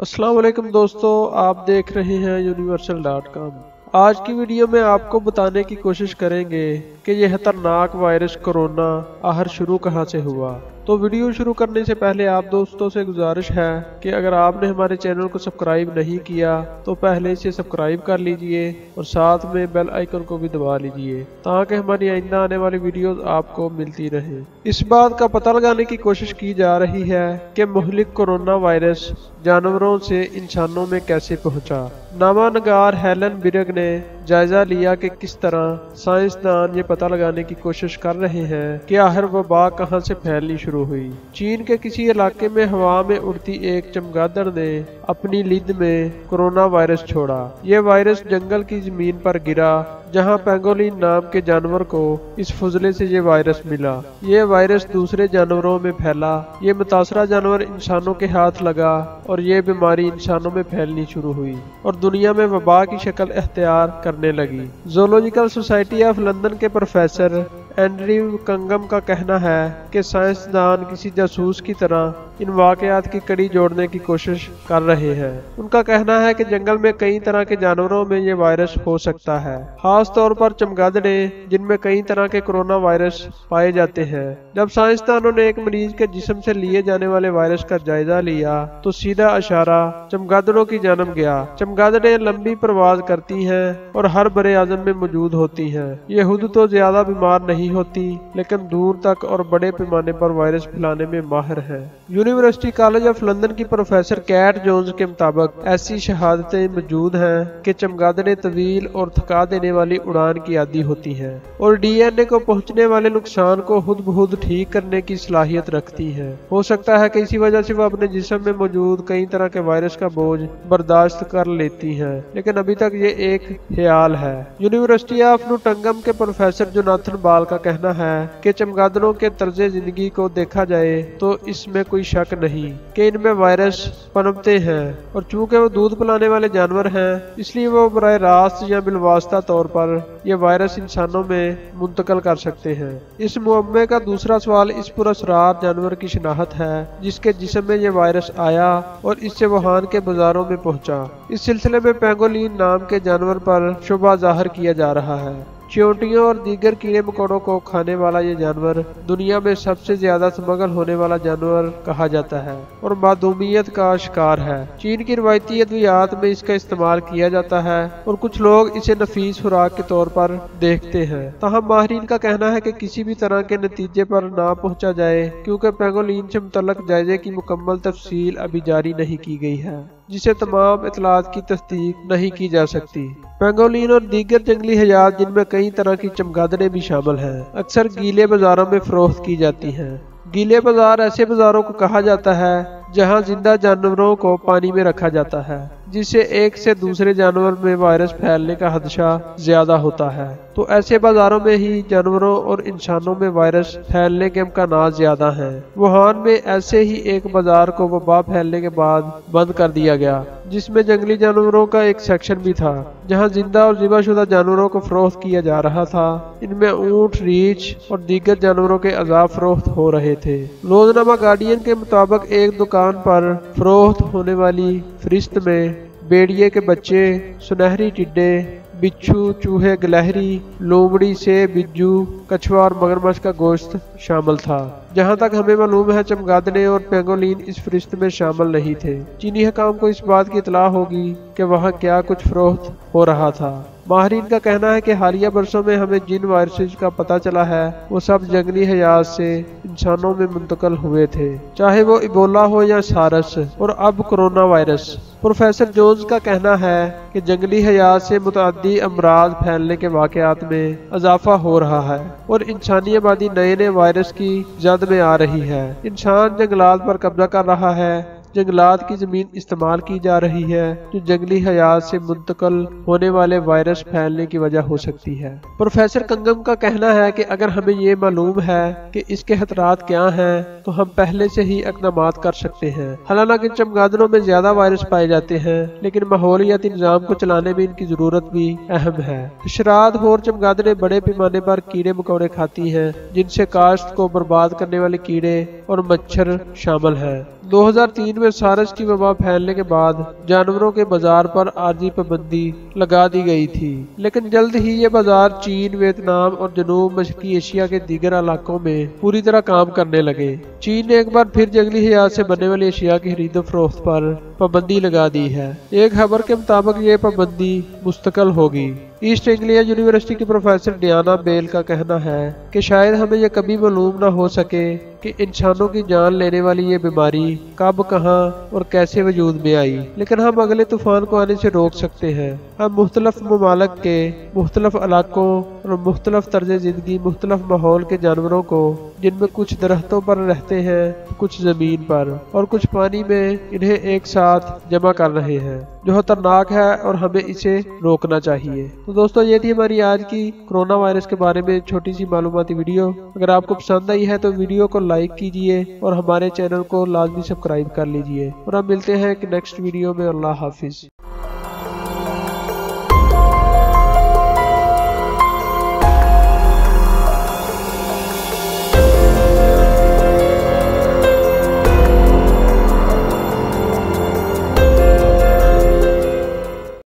अस्सलाम वालेकुम दोस्तों, आप देख रहे हैं universal.com। आज की वीडियो में आपको बताने की कोशिश करेंगे कि यह खतरनाक वायरस कोरोना आखिर शुरू कहां से हुआ। तो वीडियो शुरू करने से पहले आप दोस्तों से गुजारिश है कि अगर आपने हमारे चैनल को सब्सक्राइब नहीं किया तो पहले इसे सब्सक्राइब कर लीजिए और साथ में बेल आइकन को भी दबा लीजिए ताकि हमारी आइंदा आने वाली वीडियोस आपको मिलती रहे। इस बात का पता लगाने की कोशिश की जा रही है कि मुहलिक कोरोना वायरस जानवरों से इंसानों में कैसे पहुंचा। नामानगार हेलन बिरग ने जायजा लिया कि किस तरह साइंसदान ये पता लगाने की कोशिश कर रहे हैं कि आखिर वबा कहां से फैलनी शुरू हुई। चीन के किसी इलाके में हवा में उड़ती एक चमगादड़ ने अपनी लिद में कोरोना वायरस छोड़ा। ये वायरस जंगल की जमीन पर गिरा जहां पेंगोलिन नाम के जानवर को इस फुजले से ये वायरस मिला। ये वायरस दूसरे जानवरों में फैला। ये मुतासरा जानवर इंसानों के हाथ लगा और ये बीमारी इंसानों में फैलनी शुरू हुई और दुनिया में वबा की शक्ल इख्तियार करने लगी। ज़ूलॉजिकल सोसाइटी ऑफ लंदन के प्रोफेसर एंड्रयू कंगम का कहना है कि साइंसदान किसी जासूस की तरह इन वाकयात की कड़ी जोड़ने की कोशिश कर रहे हैं। उनका कहना है कि जंगल में कई तरह के जानवरों में ये वायरस हो सकता है, खास तौर पर चमगादड़े जिनमें कई तरह के कोरोना वायरस पाए जाते हैं। जब साइंसदानों ने एक मरीज के जिस्म से लिए जाने वाले वायरस का जायजा लिया तो सीधा इशारा चमगादड़ों की जानब गया। चमगादड़ें लंबी परवाज करती हैं और हर बड़े आजम में मौजूद होती हैं। ये खुद तो ज्यादा बीमार नहीं होती लेकिन दूर तक और बड़े पैमाने पर वायरस फैलाने में माहिर है। यूनिवर्सिटी कॉलेज ऑफ लंदन की प्रोफेसर कैट जोन्स के मुताबिक ऐसी शहादतें मौजूद हैं कि चमगादड़ें तवील और थका देने वाली उड़ान की आदी होती हैं और डीएनए को पहुंचने वाले नुकसान को खुद ब खुद ठीक करने की सलाहियत रखती हैं। हो सकता है कि इसी वजह से वो अपने जिस्म में मौजूद कई तरह के वायरस का बोझ बर्दाश्त कर लेती हैं, लेकिन अभी तक ये एक ख्याल है। यूनिवर्सिटी ऑफ नोटिंघम के प्रोफेसर जोनाथन बाल का कहना है कि चमगादड़ों के तर्ज जिंदगी को देखा जाए तो इसमें कोई शक नहीं कि इनमें वायरस पनपते हैं और चूंकि वो दूध पिलाने वाले जानवर हैं इसलिए वो बराह रास्त या बिलवास्ता तौर पर यह वायरस इंसानों में मुंतकिल कर सकते हैं। इस मुअम्मे का दूसरा सवाल इस पुरअसरार जानवर की शिनाख्त है जिसके जिस्म में यह वायरस आया और इससे वुहान के बाजारों में पहुंचा। इस सिलसिले में पेंगोलिन नाम के जानवर पर शुबा जाहिर किया जा रहा है। चींटियों और दीगर कीड़े मकोड़ों को खाने वाला ये जानवर दुनिया में सबसे ज्यादा स्मगल होने वाला जानवर कहा जाता है और मादूमियत का शिकार है। चीन की रिवायती अद्वियात में इसका इस्तेमाल किया जाता है और कुछ लोग इसे नफीस खुराक के तौर पर देखते हैं। ताहम माहिरीन का कहना है कि किसी भी तरह के नतीजे पर ना पहुंचा जाए क्योंकि पेंगोलिन से मुतल्लक जायजे की मुकम्मल तफसील अभी जारी नहीं की गई है, जिसे तमाम इतलात की तस्दीक नहीं की जा सकती। पेंगोलिन और दीगर जंगली हयात जिनमें कई तरह की चमगादड़ें भी शामिल हैं, अक्सर गीले बाजारों में फरोख्त की जाती हैं। गीले बाजार ऐसे बाजारों को कहा जाता है जहां जिंदा जानवरों को पानी में रखा जाता है, जिससे एक से दूसरे जानवर में वायरस फैलने का खदशा ज्यादा होता है। तो ऐसे बाजारों में ही जानवरों और इंसानों में वायरस फैलने के इम्कानात ज्यादा हैं। वुहान में ऐसे ही एक बाजार को वबा फैलने के बाद बंद कर दिया गया जिसमें जंगली जानवरों का एक सेक्शन भी था जहां जिंदा और ज़िबाशुदा जानवरों को फरोख्त किया जा रहा था। इनमें ऊंट, रीछ और दीगर जानवरों के अज़ाब फरोख्त हो रहे थे। रोजनामा गार्डियन के मुताबिक एक दुकान पर फरोख्त होने वाली फरिश्त में भेड़िए के बच्चे, सुनहरी टिड्डे, बिच्छू, चूहे, गिलहरी, लोमड़ी से बिज्जू, कछुआ और मगरमच्छ का गोश्त शामिल था। जहां तक हमें मालूम है चमगादड़ें और पेंगोलिन इस फरिश्त में शामिल नहीं थे। चीनी हुकाम को इस बात की इतला होगी कि वहां क्या कुछ फरोख्त हो रहा था। माहिरीन का कहना है कि हालिया बरसों में हमें जिन वायरसेस का पता चला है वो सब जंगली हयात से इंसानों में मुंतकिल हुए थे, चाहे वो इबोला हो या सारस और अब कोरोना वायरस। प्रोफेसर जोन्स का कहना है कि जंगली हयात से मुतअद्दी अमराज फैलने के वाकयात में इजाफा हो रहा है और इंसानी आबादी नए नए वायरस की जद में आ रही है। इंसान जंगलात पर कब्जा कर रहा है, जंगलात की जमीन इस्तेमाल की जा रही है जो जंगली हयात से मुंतकिल होने वाले वायरस फैलने की वजह हो सकती है। प्रोफेसर कंगम का कहना है कि अगर हमें ये मालूम है कि इसके खतरात क्या हैं तो हम पहले से ही इक़दामात कर सकते हैं। हालांकि चमगादड़ों में ज्यादा वायरस पाए जाते हैं लेकिन माहौलियाती निज़ाम को चलाने में इनकी जरूरत भी अहम है। हशरात और चमगादड़ें बड़े पैमाने पर कीड़े मकोड़े खाती हैं जिनसे काश्त को बर्बाद करने वाले कीड़े और मच्छर शामिल हैं। 2003 में सार्स की वबा फैलने के बाद जानवरों के बाजार पर आर्जी पाबंदी लगा दी गई थी, लेकिन जल्द ही ये बाजार चीन, वियतनाम और जनूब मशरकी एशिया के दीगर इलाकों में पूरी तरह काम करने लगे। चीन ने एक बार फिर जंगली हयात से बनने वाली एशिया की खरीदो फरोख्त पर पाबंदी लगा दी है। एक खबर के मुताबिक ये पाबंदी मुस्तकिल होगी। ईस्ट एंग्लिया यूनिवर्सिटी के प्रोफेसर डियाना बेल का कहना है कि शायद हमें यह कभी मालूम न हो सके कि इंसानों की जान लेने वाली ये बीमारी कब, कहां और कैसे वजूद में आई, लेकिन हम अगले तूफान को आने से रोक सकते हैं। हम मुख्तलिफ ममालिक के मुख्तलिफ इलाकों और मुख्तलिफ तर्ज जिंदगी, मुख्तलिफ माहौल के जानवरों को, जिनमें कुछ दरख्तों पर रहते हैं, कुछ जमीन पर और कुछ पानी में, इन्हें एक साथ जमा कर रहे हैं, जो खतरनाक है और हमें इसे रोकना चाहिए। तो दोस्तों, ये थी हमारी आज की कोरोना वायरस के बारे में छोटी सी मालूमाती वीडियो। अगर आपको पसंद आई है तो वीडियो को लाइक कीजिए और हमारे चैनल को लाजमी सब्सक्राइब कर लीजिए। और अब मिलते हैं एक नेक्स्ट वीडियो में। अल्लाह हाफिज।